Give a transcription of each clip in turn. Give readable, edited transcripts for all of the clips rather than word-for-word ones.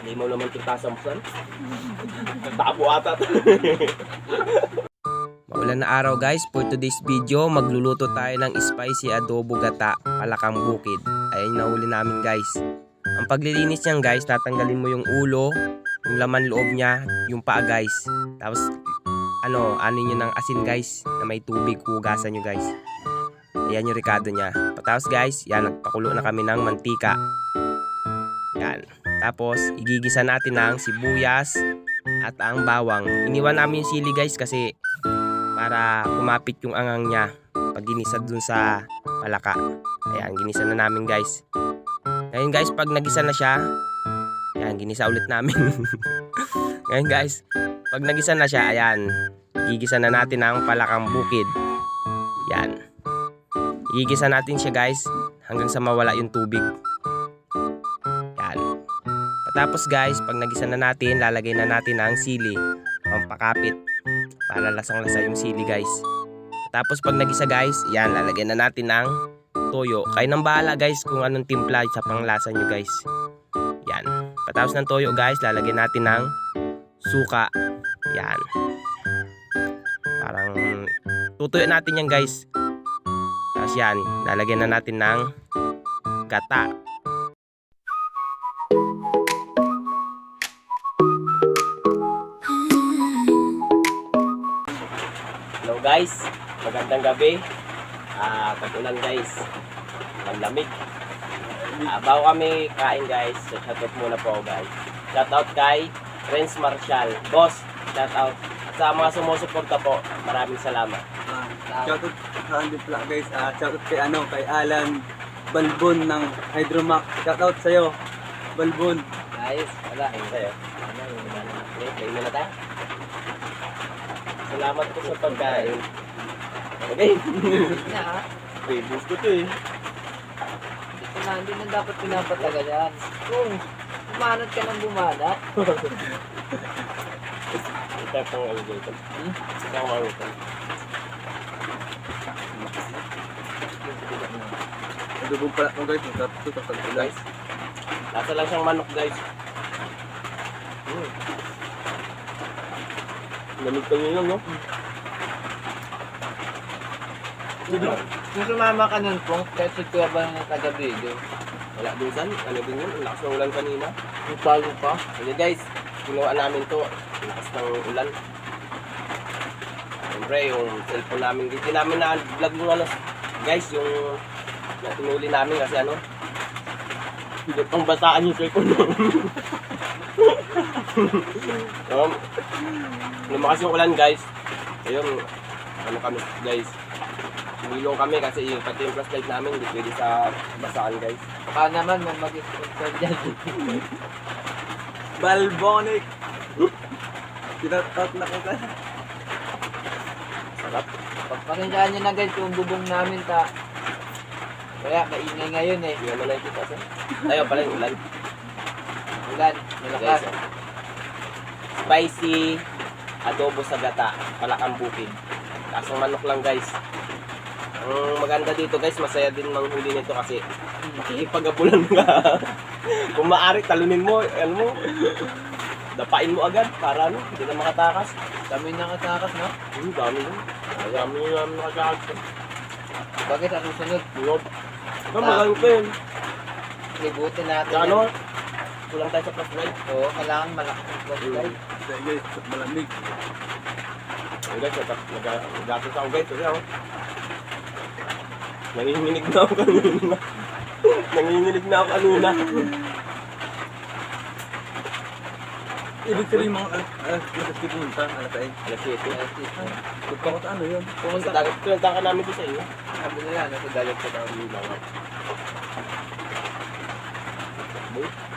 Hindi mo naman ito tasamsan. Tabo ata. Maulan na araw guys, for today's video magluluto tayo ng spicy adobo gata palakang bukid. Ayan yung nahuli namin guys. Ang paglilinis niyan guys, tatanggalin mo yung ulo, yung laman loob niya, yung paa guys. Tapos ano nyo ng asin guys na may tubig, hugasan nyo guys. Ayan yung rekado niya. Tapos guys, yan, nagpakulo na kami ng mantika. Yan. Tapos igigisa natin ng sibuyas at ang bawang. Iniwan namin yung sili guys kasi para kumapit yung angang niya pag ginisa dun sa palaka. Ayan, ginisa na namin guys. Ngayon guys, pag nagisa na siya, ayan, ginisa ulit namin. Ngayon guys, pag nagisa na siya, ayan, gigisa na natin ang palakang bukid. Yan. Gigisa natin siya guys hanggang sa mawala yung tubig. Yan. Tapos guys, pag nagisa na natin, lalagay na natin ang sili, pampakapit para lasang-lasa yung sili guys. Tapos pag nagisa guys, yan, lalagyan na natin ng toyo. Kayo nang bahala guys kung anong timpla sa panglasa nyo guys. Yan. Patapos ng toyo guys, lalagyan natin ng suka. Yan. Parang tutuyo natin yan guys. Tapos yan, lalagyan na natin ng gata. Hello guys, magandang gabi. Tag-ulan guys, ang lamig. Bago kami kain guys, so shoutout muna po guys. Shoutout kay Renz Marshall. Boss, shoutout. Sa mga sumusuporta po, maraming salamat. Shoutout sa akin pala guys. Shoutout kay kay Alan Balbon ng Hydromac. Shoutout sa'yo, Balbon. Guys, wala. Ayun sa'yo. Okay, kain na tayo. Salamat po sa pagkain. Okay. Favorite ko to eh. Hindi na dapat pinapatagal yan. Kung bumanat ka ng bumanat. Ito pong alligator. Ito pong alligator. Adobong pala ko guys. Ito sa Guys, lasa lang siyang manok guys. Lamig ka nyo no? Kung sumama ka nun pong, kahit si Kuya ba ng taga-video? Wala din san. Ano din yun? Ang lakas ng ulan kanina. Yung palo pa? Sige guys, ginawa namin to. Ang lakas ng ulan. Siyempre, yung cellphone namin. Hindi namin na-vlog yung ano. Guys, yung natinuli namin kasi ano. Hindi pang basaan yung cellphone namin. Lumakas yung ulan guys. Ayun, ano kami guys. Humilong kami kasi yung pati yung flashlight namin hindi pwede sa basaan guys. Baka naman may mag-sponsor dyan. Balbonic. Tinatot na kita. Sarap. Pagpasensyahan nyo na guys yung bubong namin kaya maingay ngayon eh. Hindi naman nakikita sa. Tayo pala yung ulan. Ulan, Guys, malakas. spicy adobo sa gata, palakang bukid. Kasong manok lang guys. Ang maganda dito guys, masaya din manghuli nito kasi makikipag-abulan ka. Kung maaari, talunin mo, ano mo, dapain mo agad para ano, hindi na makatakas. Kami nakatakas no? Dami yun. Dami yun namin nakatakas. Bakit ang susunod? Lord. Magaling pa yun. Libutin natin. Kaya ano, kulang tayo sa flashlight. Oo, kailangan malakas ang flashlight. Guys, malamig. Ayun guys, nag-gatos ako guys. Kasi ako, nanginginig na ako kanina. Nanginginig na ako kanina. Ibig sabihin mga alas dito punta. Alas 8. Alas 7. Pagkakot ano yun? Pumunta dagat, pinunta ka namin doon sa iyo. Sabi nila, nasa dagat ka daw.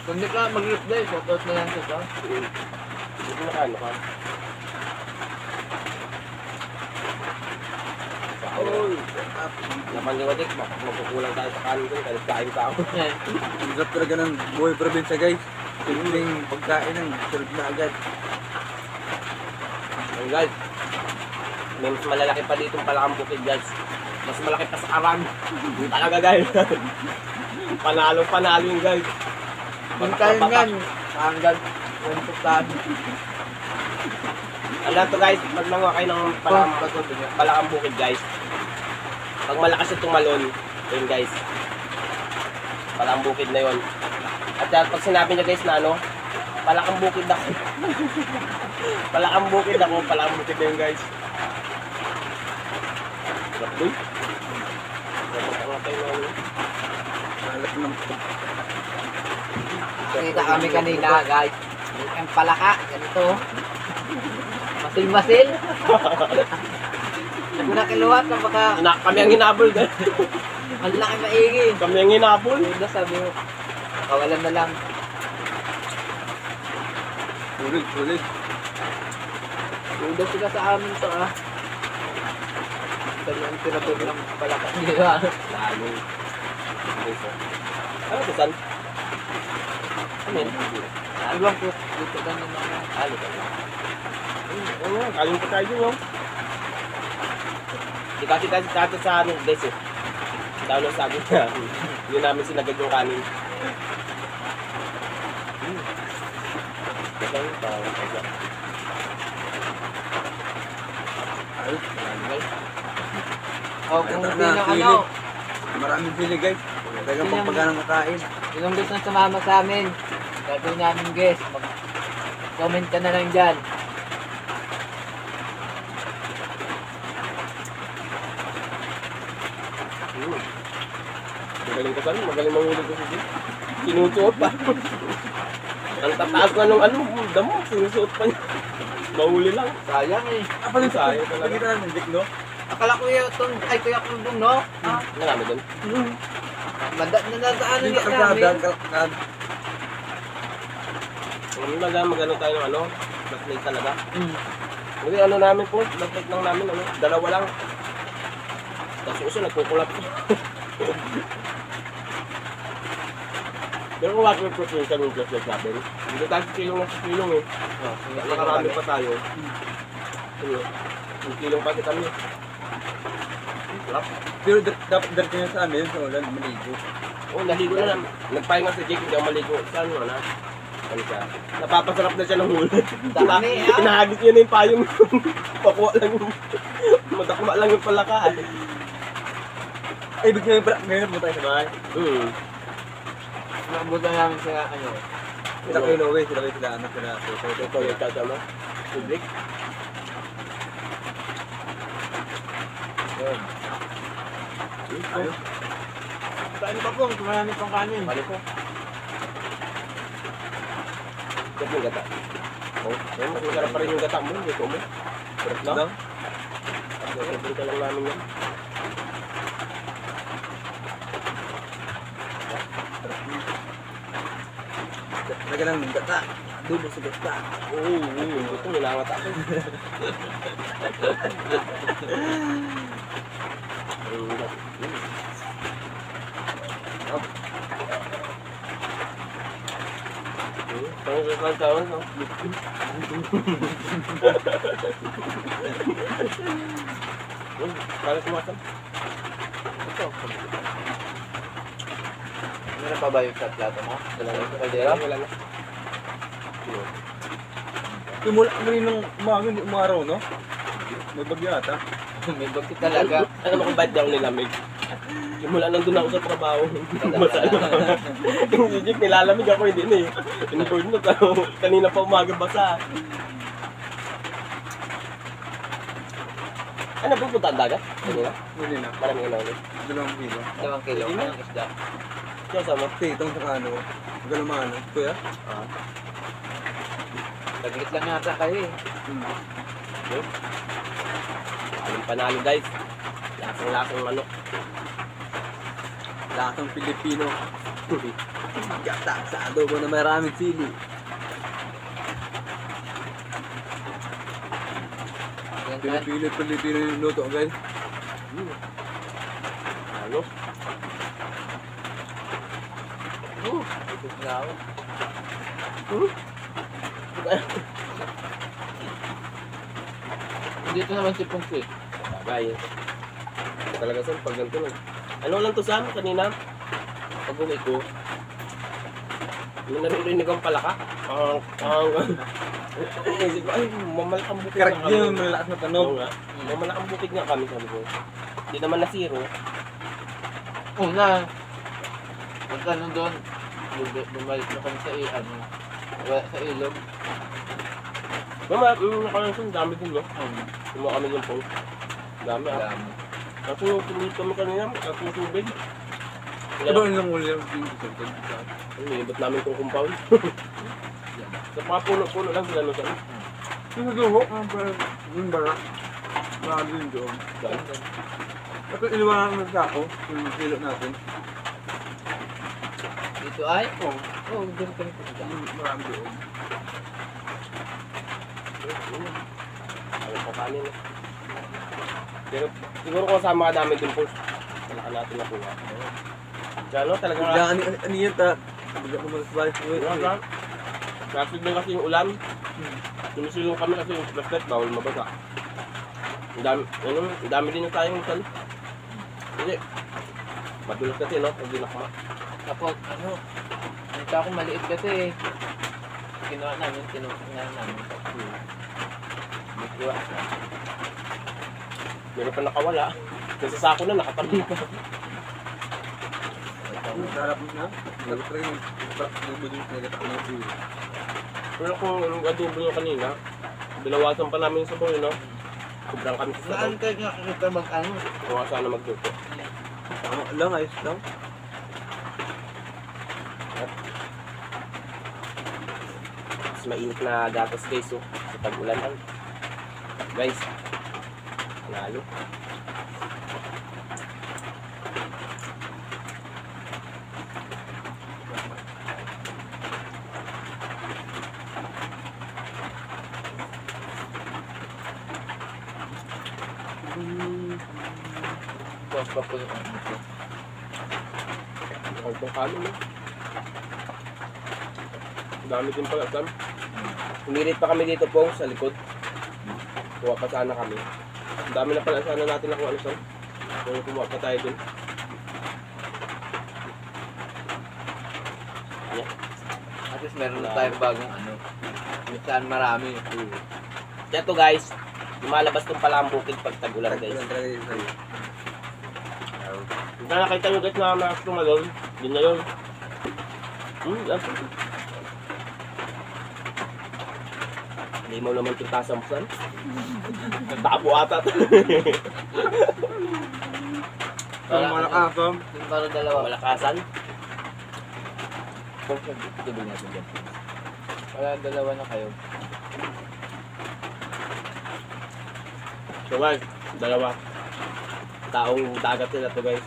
Kung di ka mag-reply, shoutout na lang siya. Dito na ano ka? Oy! Naman yung wadik, magkukulang tayo sa kanin doon, kahit kain ka ako. Ang sarap talaga ng buhay probinsya guys. Simpleng pagkain ng sarap na agad. Ayun guys, may mas malalaki pa dito palakang bukid guys. Mas malaki pa sa Arang. Talaga guys. Panalo yung guys. Yung kain yan, Hanggang yung tuklahan. Alam to guys, pag nanguha kayo ng palakang bukid guys. Pag malakas yung tumalon, yun guys. Palakang bukid na yun. At pag sinabi niya guys na ano, palakang bukid ako. Palakang bukid ako, palakang bukid na yun guys. Uy. Dapat tayo na ano. Alat ng Kita kami kanina, guys. Ang palaka, ganito. Masil-masil. Hindi na kiluwat na baka Kami ang hinabol guys. ang laki maigi. Kami ang hinabol. Hindi sabi mo, kawalan na lang. sulit. Uda sila sa amin to ah. Sabi ang tiratur ng palaka. Hindi ba? Lalo. Ano to, San? Ano yun? Alwang po. Dito ganun ako. Ano to? Oo, kaling pa tayo mo. Di kasi tayo sa ano, guys eh. Tawag na sabi niya. Yun namin sinagad yung kanin. Ito yung tawag. Ayos, marami guys. O kung Ito hindi na, na sili. ano, Maraming sili guys. Talagang Sili ang- pagpaganang kakain. yung gusto na sumama sa amin, gagawin namin guys. Mag-comment ka na lang dyan. Magaling ka pa rin, magaling mangulit ko siya. Sinusuot pa. Ang tataas na nung ano, damo, sinusuot pa niya. Mahuli lang. Sayang eh. Paling sayang talaga. Nakita namin, Dick, no? Akala ko yung itong, ay kuya kundong no? Ah, Marami doon. nadadaanan Dito nga namin. kalakad. Magano tayo ng ano, backlight talaga. Hmm. Hindi, ano namin po, backlight lang namin, ano, dalawa lang. Tapos uso, nagkukulap. Pero kung water proof yung kanong flashlight natin, hindi tayo kilong na kilong eh. Nakarami pa tayo. Ano, yung kilong pa kami. Sarap. Pero dapat dito nyo sa amin, sa ulan, maligo. Oo, naligo na lang. Nagpahinga si Jake, hindi ako maligo. Saan mo na? Ano siya? Napapasarap na siya ng huli. Dami, ah. Pinahagis niya na yung payong. Pakuha lang yung... Madakma lang yung palaka. Ay, ibig sabihin, ngayon mo tayo sa bahay. Naabutan namin sa ano. Kita kayo Lowe, sila kayo sila anak sila. Ito yung kasama. Public. Ayun. Ayun. Saan pa po? Marami pang kanin. Balik ko. Ito yung gata. Oh, mas magkarap pa rin yung gata mo. Ito mo. Sarap na. No? Pagkakalita lang namin yan. Talaga lang ng gata. Adobo sa gata. Oo, ito nilangat ako. Pangit lang tawag, no? Kala kumasan. Ito. Meron pa ba yung sa plato mo? Wala na. Kaldera? Wala na. Tumula ka rin ng umaga, hindi umaraw, no? May bagyo ata. May bagti talaga. Ano mo kung ba't di ako nilamig? Yung mula nandun ako sa trabaho. Masala. Yung Jijik, nilalamig ako, hindi na eh. Inboard na tayo. Kanina pa umaga basa. Ano pupunta ang dagat? Kanina? Huli na. Maraming ano ulit. 2 kilo. 2 kilo. Anong isda? Siya sama. Titong sa ano. Galumano. Kuya? Ah. Taglit lang yata kayo eh. Anong panalo guys? Lasang-lasang manok. Lasang Pilipino. Gata sa adobo na maraming sili. Ganyan. Pilipino yung luto, guys. Ano? Ito na ako. Dito naman si Pungki. Bagay. Talaga saan pag ganito lang. Ano lang to Sam kanina? Pag uwi ko, Nung naririnig ang palaka, isip ko, ay, mamalakang bukid Correct nga kami. yun, malakas na tunog. Oo nga. Mamalakang bukid nga kami, sabi ko. Hindi naman na zero. Una, punta nun doon. Bumalik na kami sa wala sa ilog. Nakalansin, dami din, no? Kumuha kami yung pong. Dami, ah. Alam. Kasi yung tumulit kami kanina, at yung tubig. Ito ba yung uli yung pinto? Nilibot namin itong compound. Sa mga puno-puno lang sila no saan. Yung naduhok, yung barak. Marami yun doon. Saan? Ito iniwanan ng sako, yung silo natin. Dito ay? Oo, doon kami punta. Marami doon. Ano pa kanin eh. Pero siguro kung sama ka namin din po, wala ka natin nakuha. Kaya no, talagang Ano yan ta? Bigla ko malasbalik ko wala. Kasi din kasi yung ulan. Sumisilong kami kasi yung flashlight, bawal mabasa. Ang dami din yung tayong usan. Kasi, madulas kasi no, hindi nakama. Tapos, nakita ko maliit kasi. Kinuha namin, tinukang namin. Diba? Meron pa nakawala. Kasi sa ako na, nakatanong pa. Sarap na. Sarap rin yung bubod yung nagkataon ng Pero kung anong adobo nyo kanina, binawasan pa namin sa boy, no? Sobrang kami sa Saan sabaw. kayo nakakita mag-ano? Kung sana magluto. Tama lang, ayos lang. Mas mainit na gatas guys, oh. Sa tag-ulan lang. Guys, nalo. Tapos pa po yung ano ko. Ang itong kanin, no? Ang dami din pala, Sam. Umirit pa kami dito po sa likod. Kuha pa sana kami. Ang dami na pala sana natin na kung ano, Sam. Kung kumuha pa tayo dun. At least meron na tayong bagong ano. Minsan marami. Kaya to guys, lumalabas tong pala ang bukid pag tag-ulan guys. Talaga yun sa'yo. Kung nakita nyo guys na mas tumalon, yun na yun. Limaw naman itong tasa mo saan. Tabo ata. Ang malakasam. Yung para dalawa. Malakasan. Tubig natin dyan. Wala, dalawa na kayo. So guys, dalawa. Taong dagat sila to guys.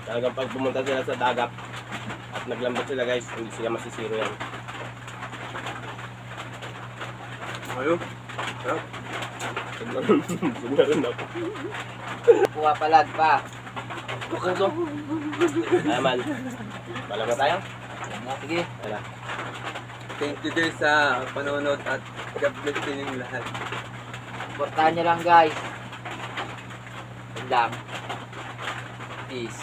Talagang pag pumunta sila sa dagat at naglambot sila guys, hindi sila masisiro yan. Ayun. Sarap. Siguro na ako. Kuha palag pa. Kukuso. Naman. Balang na tayo? Sige. Wala. Thank you guys sa panonood at God bless sa inyong lahat. Supportahan nyo lang guys. Yun lang. Peace.